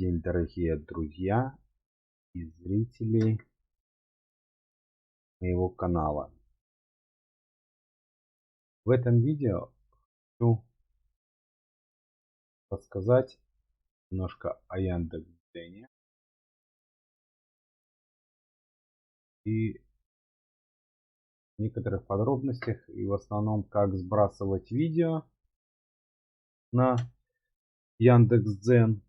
день, дорогие друзья и зрители моего канала. В этом видео хочу рассказать немножко о Яндекс.Дзене и некоторых подробностях, и в основном как сбрасывать видео на Яндекс.Дзен,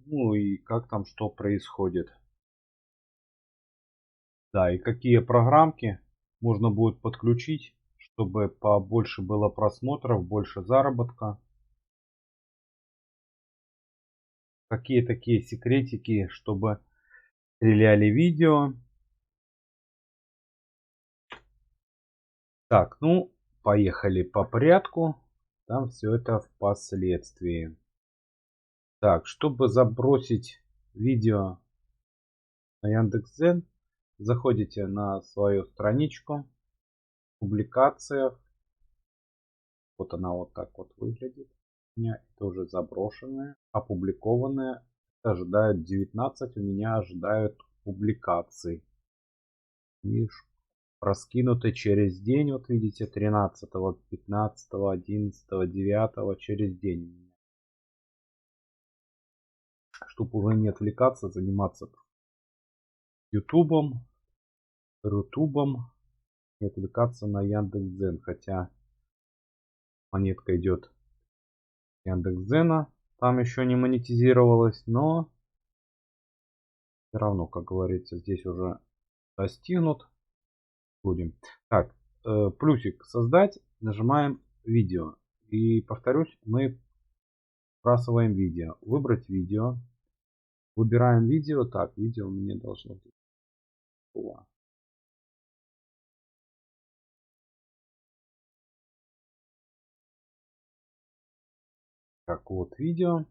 ну и как там что происходит. Да, и какие программки можно будет подключить, чтобы побольше было просмотров, больше заработка. Какие такие секретики, чтобы стреляли видео. Так, ну, поехали по порядку. Там все это впоследствии. Так, чтобы забросить видео на Яндекс.Дзен, заходите на свою страничку, публикациях. Вот она вот так вот выглядит. У меня это уже заброшенное, опубликованное. Ожидают 19, у меня ожидают публикаций. И раскинуты через день, вот видите, 13, 15, 11, 9 через день. Чтобы уже не отвлекаться, заниматься ютубом, рутубом, не отвлекаться на Яндекс.Дзен. Хотя монетка идет Яндекс.Дзена, там еще не монетизировалась, но все равно, как говорится, здесь уже достигнут. Будем. Так, плюсик создать, нажимаем видео. И повторюсь, мы сбрасываем видео. Выбрать видео. Выбираем видео. Так, видео у меня должно быть. Так, вот видео.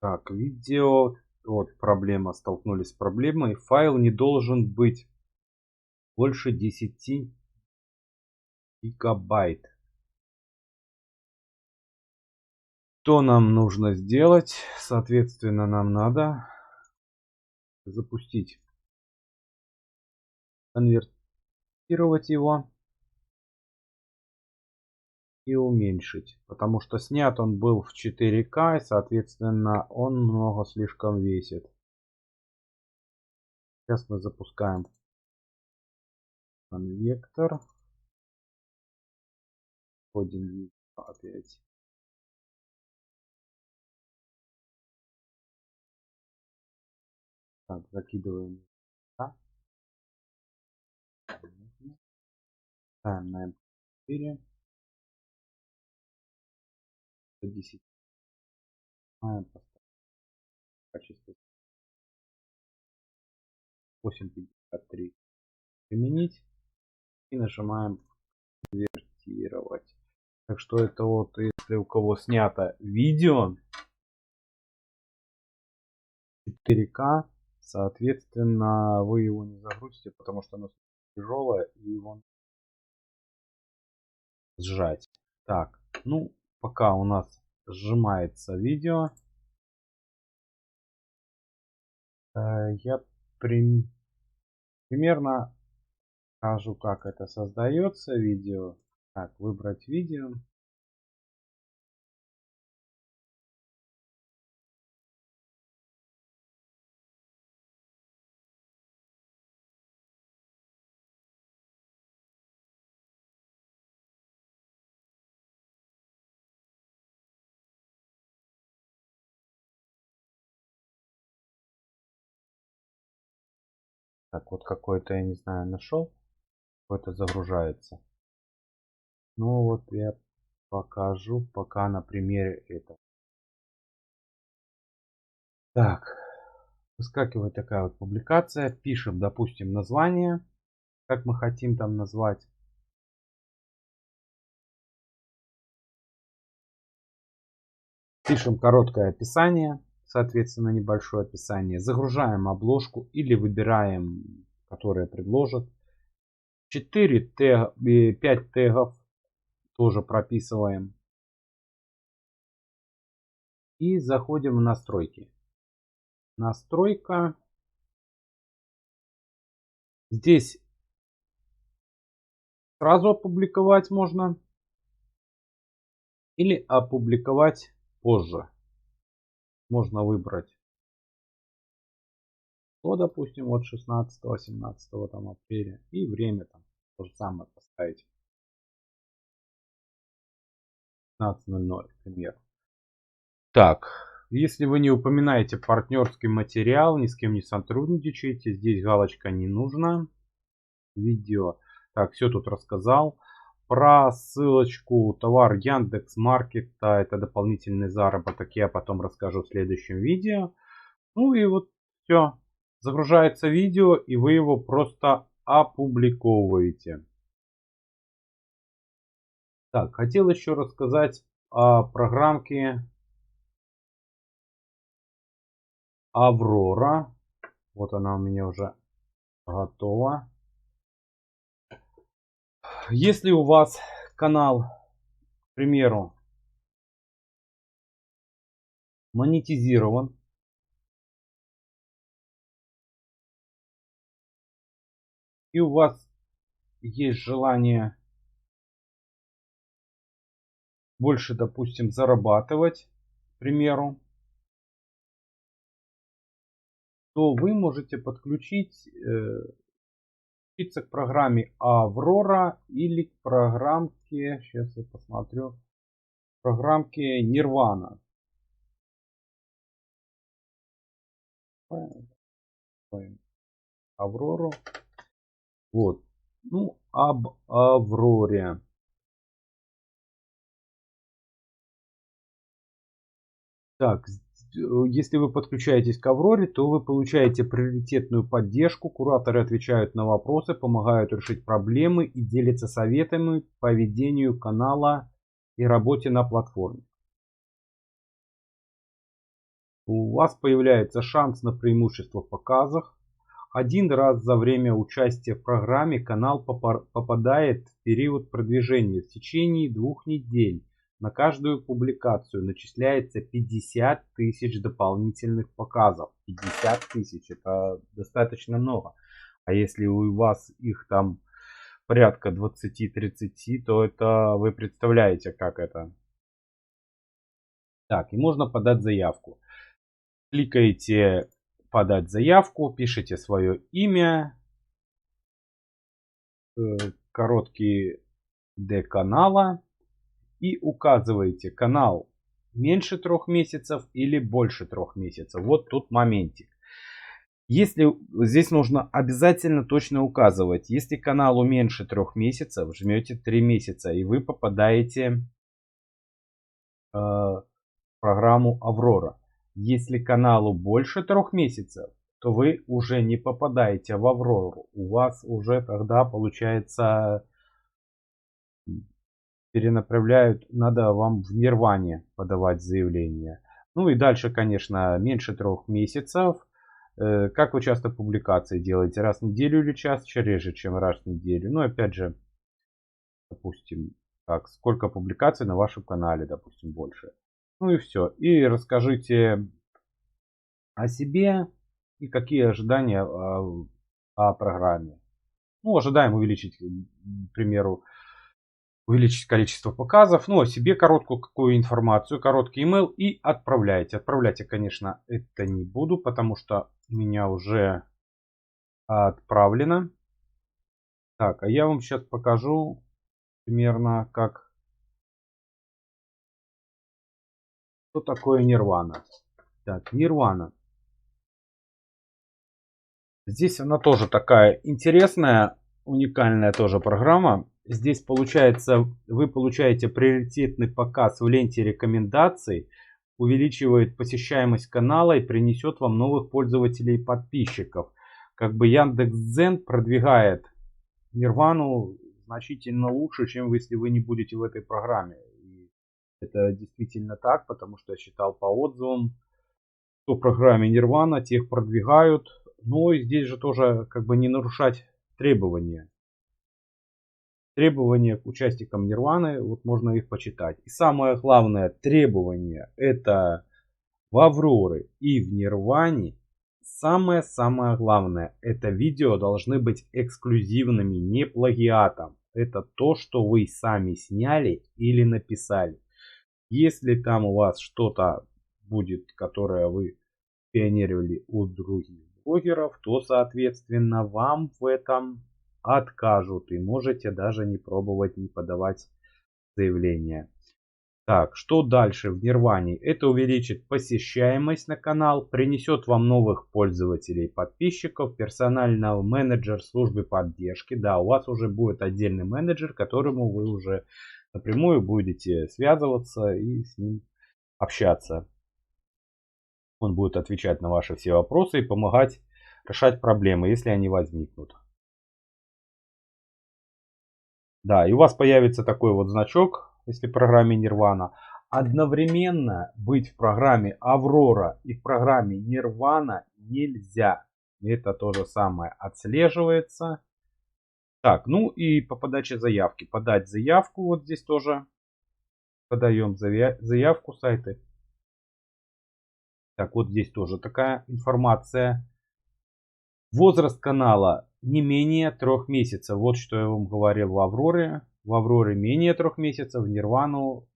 Так, видео. Вот проблема. Столкнулись с проблемой. Файл не должен быть больше 10 гигабайт. Что нам нужно сделать? Соответственно, нам надо запустить, конвертировать его и уменьшить, потому что снят он был в 4К, и соответственно он много слишком весит. Сейчас мы запускаем конвектор, вводим видео опять. Так, закидываем. Ставим на MP4. 10. Качество 8.53. Применить. И нажимаем конвертировать. Так что это вот, если у кого снято видео 4К, соответственно, вы его не загрузите, потому что оно тяжелое и его сжать. Так, ну, пока у нас сжимается видео, я примерно покажу, как это создается видео. Так, выбрать видео. Так, вот какой-то, я не знаю, нашел. Какой-то загружается. Ну вот я покажу пока на примере этого. Так, выскакивает такая вот публикация. Пишем, допустим, название. Как мы хотим там назвать. Пишем короткое описание. Соответственно, небольшое описание. Загружаем обложку или выбираем, которая предложит. 4 тега, 5 тегов. тоже прописываем. И заходим в настройки. Настройка. Здесь сразу опубликовать можно. Или опубликовать позже. Можно выбрать. То, допустим, вот 16-17 там апреля. И время там то же самое поставить. 15:00, к примеру. Так, если вы не упоминаете партнерский материал, ни с кем не сотрудничаете, здесь галочка не нужна. Видео. Так, все тут рассказал. Про ссылочку товар Яндекс.Маркета, это дополнительный заработок, я потом расскажу в следующем видео. Ну и вот все. Загружается видео, и вы его просто опубликовываете. Так, хотел еще рассказать о программке Аврора. Вот она у меня уже готова. Если у вас канал, к примеру, монетизирован, и у вас есть желание больше, допустим, зарабатывать, к примеру, то вы можете подключиться к программе Аврора или к программке, сейчас я посмотрю, программке Nirvana. Аврору. Вот. Ну, об Авроре. Так, если вы подключаетесь к Авроре, то вы получаете приоритетную поддержку. Кураторы отвечают на вопросы, помогают решить проблемы и делятся советами по ведению канала и работе на платформе. У вас появляется шанс на преимущество в показах. Один раз за время участия в программе канал попадает в период продвижения. В течение 2 недель на каждую публикацию начисляется 50 тысяч дополнительных показов. 50 тысяч, это достаточно много. А если у вас их там порядка 20-30, то это вы представляете, как это. Так, и можно подать заявку. Кликаете подать заявку, пишите свое имя, короткий D канала и указываете канал меньше 3 месяцев или больше 3 месяцев. Вот тут моментик. Если здесь нужно обязательно точно указывать, если каналу меньше 3 месяцев, жмете 3 месяца и вы попадаете в программу Аврора. Если каналу больше 3 месяцев, то вы уже не попадаете в Аврору. У вас уже тогда получается перенаправляют, надо вам в Нирване подавать заявление. Ну и дальше, конечно, меньше 3 месяцев. Как вы часто публикации делаете? Раз в неделю или чаще, реже, чем раз в неделю? Ну, опять же, допустим, так, сколько публикаций на вашем канале, допустим, больше. Ну и все. И расскажите о себе и какие ожидания о программе. Ну, ожидаем увеличить, к примеру, увеличить количество показов. Ну, о себе короткую какую информацию, короткий email и отправляйте. Отправлять я, конечно, это не буду, потому что у меня уже отправлено. Так, а я вам сейчас покажу примерно, как что такое Nirvana. Так, Nirvana. Здесь она тоже такая интересная, уникальная тоже программа. Здесь получается, вы получаете приоритетный показ в ленте рекомендаций, увеличивает посещаемость канала и принесет вам новых пользователей и подписчиков. Как бы Яндекс.Дзен продвигает Нирвану значительно лучше, чем если вы не будете в этой программе. И это действительно так, потому что я читал по отзывам, что в программе Nirvana тех продвигают. Но и здесь же тоже как бы не нарушать требования. требования к участникам Нирваны, вот можно их почитать. И самое главное требование, это в Авроре и в Нирване. Самое главное, это видео должны быть эксклюзивными, не плагиатом. Это то, что вы сами сняли или написали. Если там у вас что-то будет, которое вы пионерили у других блогеров, то, соответственно, вам в этом откажут. И можете даже не пробовать, не подавать заявление. Так, что дальше в Нирване? Это увеличит посещаемость на канал, принесет вам новых пользователей, подписчиков, персонального менеджер службы поддержки. Да, у вас уже будет отдельный менеджер, которому вы уже напрямую будете связываться и с ним общаться. Он будет отвечать на ваши все вопросы и помогать решать проблемы, если они возникнут. Да, и у вас появится такой вот значок, если в программе Nirvana. Одновременно быть в программе Аврора и в программе Nirvana нельзя. Это то же самое отслеживается. Так, ну и по подаче заявки. Подать заявку вот здесь тоже. Подаем заявку сайты. Так, вот здесь тоже такая информация. Возраст канала не менее 3 месяцев. Вот что я вам говорил в Авроре. В Авроре менее 3 месяцев, в Нирвану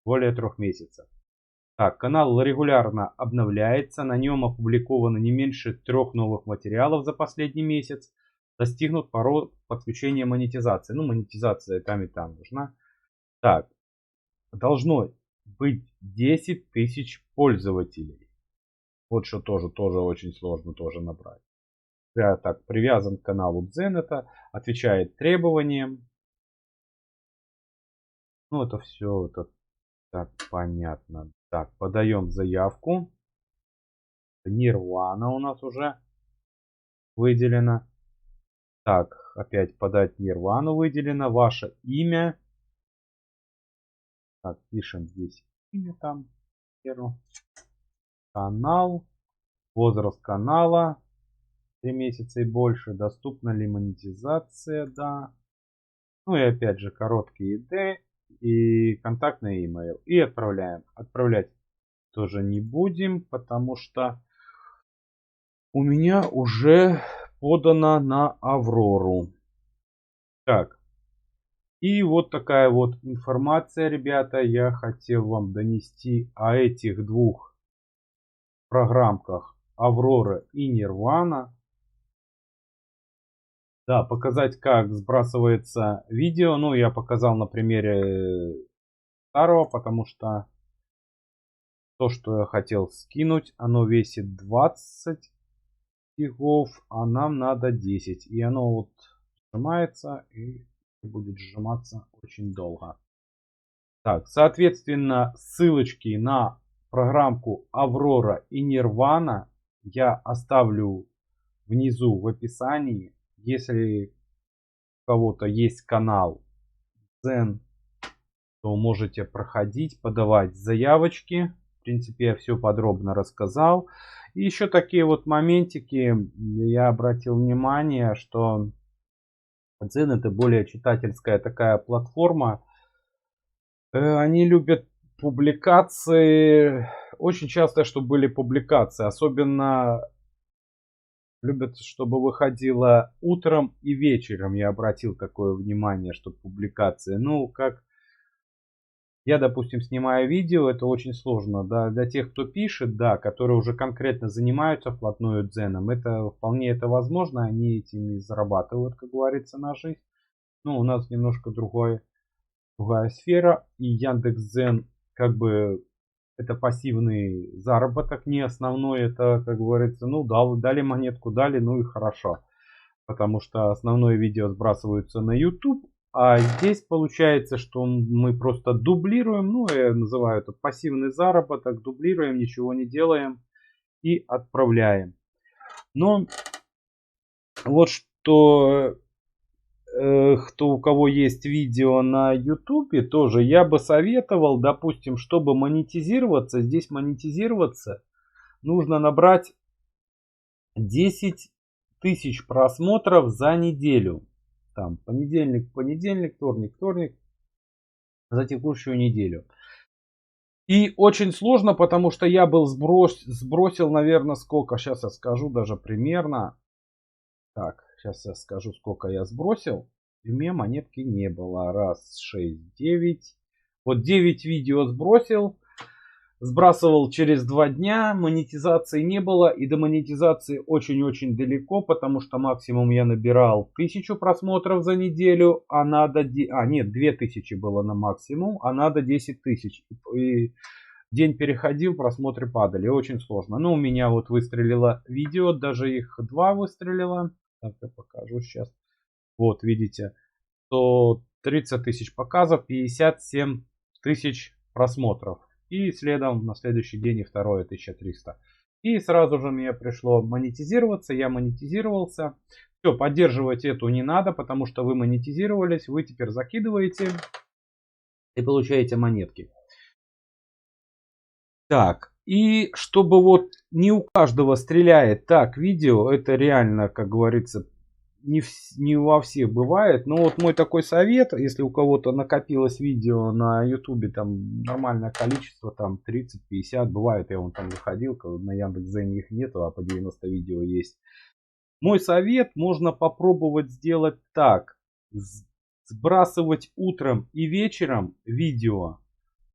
более 3 месяцев. Так, канал регулярно обновляется. На нем опубликовано не меньше 3 новых материалов за последний месяц. Достигнут порог подключения монетизации. Ну, монетизация там и там нужна. Так, должно быть 10 тысяч пользователей. Вот что тоже очень сложно тоже набрать. Так, привязан к каналу Дзен, отвечает требованиям. Ну, это все, это так понятно. Так, подаем заявку. Нирвана у нас уже выделено. Так, опять подать Нирвану выделено. Ваше имя. Так, пишем здесь имя там. Канал. Возраст канала. 3 месяца и больше. Доступна ли монетизация? Да. Ну и опять же короткий ID и контактный email. И отправляем. Отправлять тоже не будем, потому что у меня уже подано на Аврору. Так. И вот такая вот информация, ребята, я хотел вам донести о этих двух программках Аврора и Нирвана. Да, показать, как сбрасывается видео. Ну, я показал на примере старого, потому что то, что я хотел скинуть, оно весит 20 гигов, а нам надо 10. И оно вот сжимается и будет сжиматься очень долго. Так, соответственно, ссылочки на программку Аврора и Нирвана я оставлю внизу в описании. Если у кого-то есть канал Zen, то можете проходить, подавать заявочки. В принципе, я все подробно рассказал. И еще такие вот моментики. Я обратил внимание, что Zen это более читательская такая платформа. Они любят публикации. Очень часто, чтобы были публикации. Особенно любят, чтобы выходило утром и вечером. Я обратил такое внимание, что публикации. Ну, как я, допустим, снимаю видео, это очень сложно. Да, для тех, кто пишет, да, которые уже конкретно занимаются вплотную дзеном, это вполне это возможно. Они этим и зарабатывают, как говорится, на жизнь. Ну, у нас немножко другая сфера. И Яндекс.Дзен, как бы, это пассивный заработок, не основной. Это, как говорится, ну, дали монетку, дали, ну и хорошо. Потому что основное видео сбрасываются на YouTube. А здесь получается, что мы просто дублируем, ну, я называю это пассивный заработок, дублируем, ничего не делаем и отправляем. Но вот что, у кого есть видео на YouTube, тоже я бы советовал, допустим, чтобы монетизироваться, здесь монетизироваться, нужно набрать 10 тысяч просмотров за неделю. там понедельник, вторник за текущую неделю. И очень сложно, потому что я был сбросил, наверное, сколько, сейчас я скажу даже примерно. Так, сейчас я скажу, сколько я сбросил. И у меня монетки не было. Раз, 6, 9. Вот 9 видео сбросил. Сбрасывал через 2 дня. Монетизации не было. И до монетизации очень-очень далеко. Потому что максимум я набирал 1000 просмотров за неделю. А надо... нет, 2000 было на максимум. А надо 10 тысяч. И день переходил, просмотры падали. Очень сложно. Но у меня вот выстрелило видео. Даже их 2 выстрелило. Так, я покажу сейчас. Вот, видите, 130 тысяч показов, 57 тысяч просмотров. И следом на следующий день и второе 1300. И сразу же мне пришло монетизироваться, я монетизировался. Все, поддерживать эту не надо, потому что вы монетизировались, вы теперь закидываете и получаете монетки. Так, и чтобы вот не у каждого стреляет так видео, это реально, как говорится, не во всех бывает. Но вот мой такой совет, если у кого-то накопилось видео на ютубе, там нормальное количество, там 30-50, бывает, я вон там выходил, на Яндекс.Дзене их нету, а по 90 видео есть. Мой совет, можно попробовать сделать так. Сбрасывать утром и вечером видео,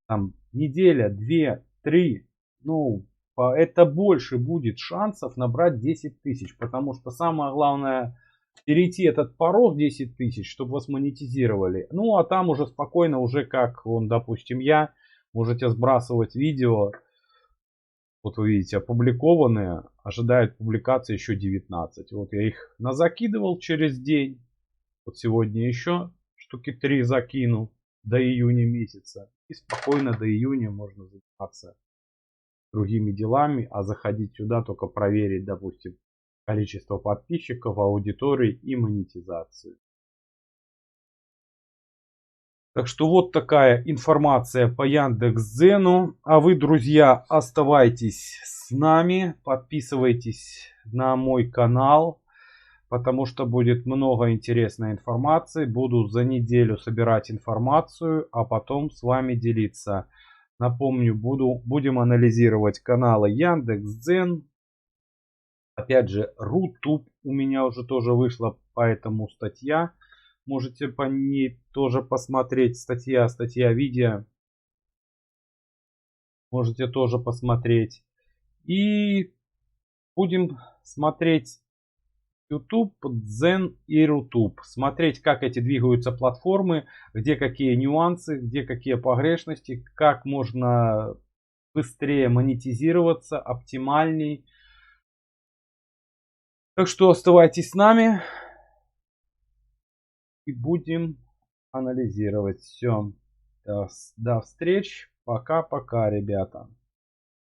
там неделя, 2, 3, ну, это больше будет шансов набрать 10 тысяч. Потому что самое главное перейти этот порог 10 тысяч, чтобы вас монетизировали. Ну, а там уже спокойно, уже как, вон, допустим, я, можете сбрасывать видео. Вот вы видите, опубликованные, ожидают публикации еще 19. Вот я их назакидывал через день. Вот сегодня еще штуки 3 закину до июня месяца. И спокойно до июня можно заниматься другими делами, а заходить сюда только проверить, допустим, количество подписчиков, аудитории и монетизацию. Так что вот такая информация по Яндекс.Дзену. А вы, друзья, оставайтесь с нами, подписывайтесь на мой канал, потому что будет много интересной информации. Буду за неделю собирать информацию, а потом с вами делиться. Напомню, будем анализировать каналы Яндекс.Дзен. Опять же, Рутуб у меня уже тоже вышла по этому статья. Можете по ней тоже посмотреть. Статья видео. Можете тоже посмотреть. И будем смотреть YouTube, Дзен и Рутуб. Смотреть, как эти двигаются платформы, где какие нюансы, где какие погрешности, как можно быстрее монетизироваться, оптимальней. Так что оставайтесь с нами и будем анализировать все. До встреч. Пока-пока, ребята.